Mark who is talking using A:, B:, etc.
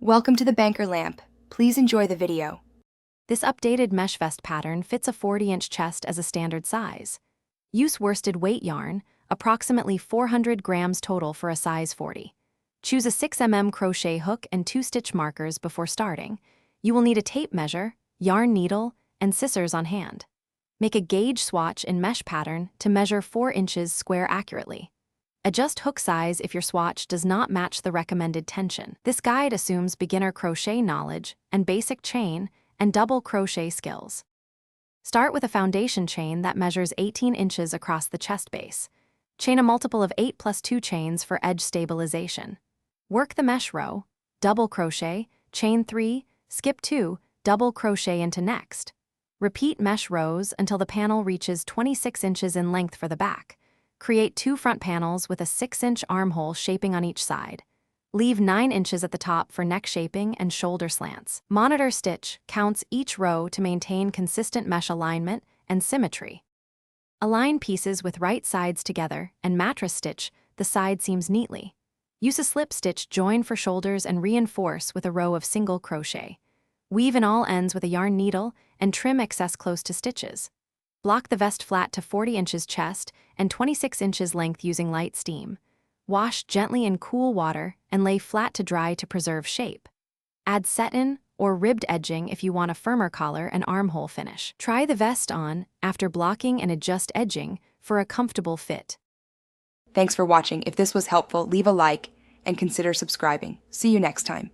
A: Welcome to the banker lamp. Please enjoy the video.
B: This updated mesh vest pattern fits a 40-inch chest as a standard size. Use worsted weight yarn, approximately 400 grams total for a size 40. Choose a 6 mm crochet hook and 2-stitch markers before starting. You will need a tape measure, yarn needle, and scissors on hand. Make a gauge swatch in mesh pattern to measure 4 inches square accurately. Adjust hook size if your swatch does not match the recommended tension. This guide assumes beginner crochet knowledge and basic chain and double crochet skills. Start with a foundation chain that measures 18 inches across the chest base. Chain a multiple of 8 plus 2 chains for edge stabilization. Work the mesh row, double crochet, chain 3, skip 2, double crochet into next. Repeat mesh rows until the panel reaches 26 inches in length for the back. Create 2 front panels with a 6-inch armhole shaping on each side. Leave 9 inches at the top for neck shaping and shoulder slants. Monitor stitch counts each row to maintain consistent mesh alignment and symmetry. Align pieces with right sides together and mattress stitch the side seams neatly. Use a slip stitch join for shoulders and reinforce with a row of single crochet. Weave in all ends with a yarn needle and trim excess close to stitches. Block the vest flat to 40 inches chest and 26 inches length using light steam. Wash gently in cool water and lay flat to dry to preserve shape. Add satin or ribbed edging if you want a firmer collar and armhole finish. Try the vest on after blocking and adjust edging for a comfortable fit.
A: Thanks for watching. If this was helpful, leave a like and consider subscribing. See you next time.